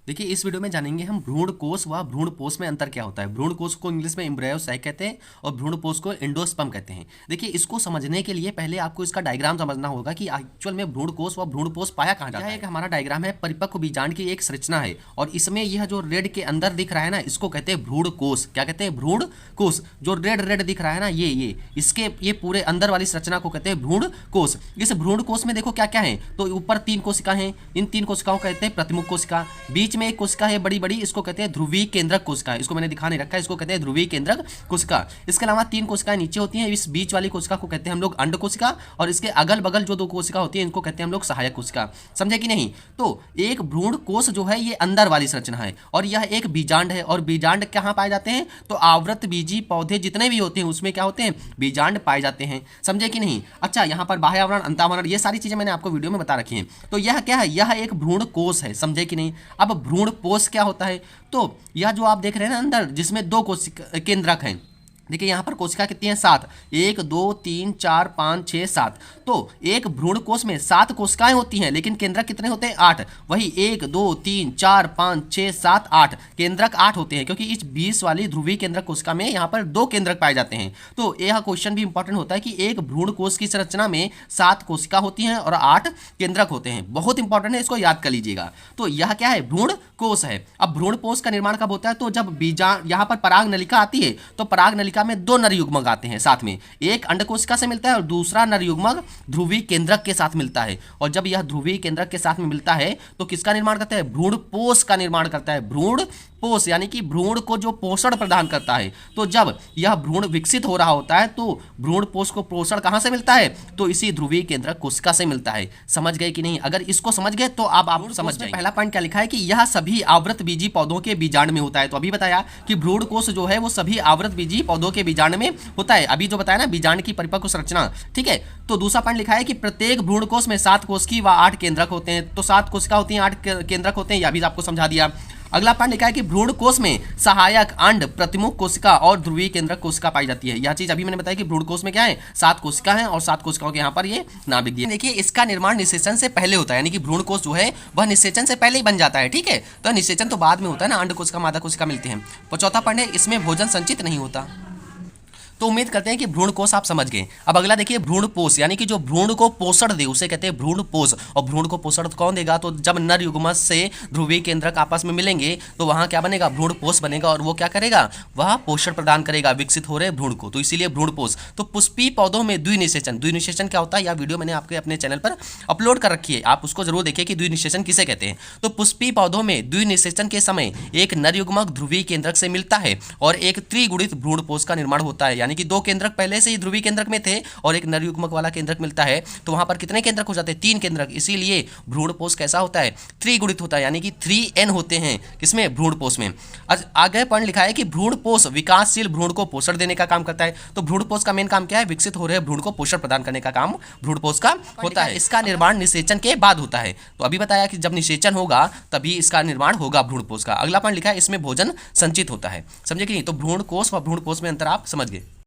देखिए इस वीडियो में जानेंगे हम भ्रूण कोष व भ्रूण पोष में अंतर क्या होता है। भ्रूण कोष को इंग्लिश में एम्ब्रायो साइक कहते हैं और भ्रूण पोष को एंडोस्पर्म कहते हैं। देखिए इसको समझने के लिए पहले आपको इसका डायग्राम समझना होगा कि एक्चुअल में भ्रूण कोष व भ्रूण पोष पाया कहाँ जाता है। एक हमारा डायग्राम है, परिपक्व बीजांड की एक संरचना है और इसमें यह जो रेड के अंदर दिख रहा है ना, इसको कहते हैं भ्रूण कोष। क्या कहते हैं? भ्रूण कोष। जो रेड रेड दिख रहा है ना, ये इसके ये पूरे अंदर वाली संरचना को कहते हैं भ्रूण कोष। इस भ्रूण कोष में देखो क्या क्या है, तो ऊपर 3 कोशिका हैं, इन 3 कोशिकाओं कहते हैं प्रतिमुख कोशिका। बीच में एक कोशिका है बड़ी, इसको कहते हैं ध्रुवीय केंद्रक कोशिका। इसको मैंने दिखा नहीं रखा है, इसको कहते हैं ध्रुवीय केंद्रक कोशिका। इसके अलावा 3 कोशिकाएं नीचे होती हैं। इस बीच वाली कोशिका को कहते हैं हम लोग अंड कोशिका और इसके अगल बगल जो 2 कोशिका होती है इनको कहते हैं हम लोग सहायक कोशिका। समझे कि नहीं? तो एक भ्रूण कोष जो है ये अंदर वाली संरचना है और यह एक बीजांड है। और बीजांड कहाँ पाए जाते हैं? तो आवृत बीजी पौधे जितने भी होते हैं उसमें क्या होते हैं? बीजांड पाए जाते हैं। समझे कि नहीं? अच्छा, यहाँ पर बाह्य आवरण, अंतावरण, ये सारी चीजें मैंने आपको वीडियो में बता रखी हैं। तो यह क्या है? यह एक भ्रूण कोष है। समझे कि नहीं? अब भ्रूण पोष क्या होता है? तो यह जो आप देख रहे हैं ना अंदर, जिसमें 2 कोशिका केंद्रक हैं। देखिए यहाँ पर कोशिका कितनी है? 7। 1 2 3 4 5 6 7। तो एक भ्रूण कोष में 7 कोशिकाएं होती हैं, लेकिन केंद्रक कितने होते हैं? 8। वही 1 2 3 4 5 6 7 8 केंद्रक 8 होते हैं, क्योंकि इस 20 वाली ध्रुवीय केंद्रक कोशिका में यहाँ पर 2 केंद्रक पाए जाते हैं। तो यह क्वेश्चन भी इंपॉर्टेंट होता है कि एक भ्रूण कोष की संरचना में 7 कोशिका होती हैं और 8 केंद्रक होते हैं। बहुत इंपॉर्टेंट है, इसको याद कर लीजिएगा। तो यह क्या है? भ्रूण कोष है। अब भ्रूण कोष का निर्माण कब होता है? तो जब यहाँ पर पराग नलिका आती है, तो पराग नलिका में 2 नर युग्मक आते हैं साथ में। एक अंड कोशिका से मिलता है और दूसरा नर युग्मक ध्रुवीय केंद्रक के साथ मिलता है। और जब यह ध्रुवीय केंद्रक के साथ में मिलता है तो किसका निर्माण करता है? भ्रूण पोष का निर्माण करता है। भ्रूण पोष यानी कि भ्रूण को जो पोषण प्रदान करता है। तो जब यह भ्रूण विकसित हो रहा होता है तो भ्रूण पोष को पोषण कहां से मिलता है? तो इसी ध्रुवीय केंद्रक कोशिका से मिलता है। समझ गए कि नहीं? अगर इसको समझ गए तो अब आप समझ जाएंगे। पहला पॉइंट क्या लिखा है कि यह सभी आवृत बीजी पौधों के बीजांड में होता है। तो अभी बताया कि भ्रूण कोष जो है वो सभी आवृत बीजी पौधों के बीजांड में होता है। अभी जो बताया ना, बीजांड की परिपक्व संरचना, ठीक है। तो दूसरा पॉइंट लिखा है कि प्रत्येक भ्रूण कोष में 7 कोशिकी व 8 केंद्रक होते हैं। तो 7 कोशिका होती हैं, 8 केंद्रक होते हैं, यह भी आपको समझा दिया। अगला पॉइंट लिखा है कि भ्रूण कोष में सहायक, अंड, प्रतिमुख कोशिका और ध्रुवीय केंद्रक कोशिका पाई जाती है। यह चीज अभी मैंने बताया कि भ्रूण कोष में क्या है? 7 कोशिका हैं और 7 कोशिकाओं के यहाँ पर ये नाभिक दिया। देखिए इसका निर्माण निषेचन से पहले होता है, यानी कि भ्रूण कोष जो है वह निषेचन से पहले ही बन जाता है। ठीक है, तो निषेचन तो बाद में होता है ना, अंड कोशिका मादा कोशिका मिलती है। तो चौथा पॉइंट है, इसमें भोजन संचित नहीं होता। तो उम्मीद करते हैं कि भ्रूण कोष आप समझ गए। अब अगला देखिए, भ्रूण पोष, यानी कि जो भ्रूण को पोषण दे उसे कहते हैं भ्रूण पोष। और भ्रूण को पोषण कौन देगा? तो जब नर युग्मक से ध्रुवीय केंद्रक आपस में मिलेंगे तो वहां क्या बनेगा? भ्रूण पोष बनेगा। और वो क्या करेगा? वह पोषण प्रदान करेगा विकसित हो रहे भ्रूण को, तो इसीलिए भ्रूण पोष। तो पुष्पीय पौधों में द्विनिषेचन। द्विनिषेचन क्या होता है? यह वीडियो मैंने आपके अपने चैनल पर अपलोड कर रखी है, आप उसको जरूर देखिए कि द्विनिषेचन किसे कहते हैं। तो पुष्पीय पौधों में द्विनिषेचन के समय एक नर युग्मक ध्रुवीय केंद्रक से मिलता है और एक त्रिगुणित भ्रूण पोष का निर्माण होता है। यानी कि 2 केंद्रक पहले से ही ध्रुवीय केंद्रक में थे और एक नर युग्मक वाला केंद्रक मिलता है, तो वहां पर कितने केंद्रक हो जाते हैं? 3 केंद्रक। इसीलिए भ्रूण पोष कैसा होता है? त्रिगुणित होता है, यानी कि 3n होते हैं किसमें? भ्रूण पोष में। आगे पॉइंट लिखा है कि भ्रूण पोष विकासशील भ्रूण को पोषण देने का काम करता है। तो भ्रूण पोष का मेन काम क्या है? विकसित हो रहे भ्रूण को पोषण प्रदान करने का काम भ्रूण पोष का होता है। इसका निर्माण निषेचन के बाद होता है। तो अभी बताया कि जब निषेचन होगा तभी इसका निर्माण होगा भ्रूण पोष का। अगला पॉइंट लिखा है, इसमें भोजन संचित होता है। समझे कि नहीं? तो भ्रूण कोष व भ्रूण पोष में अंतर आप समझ गए।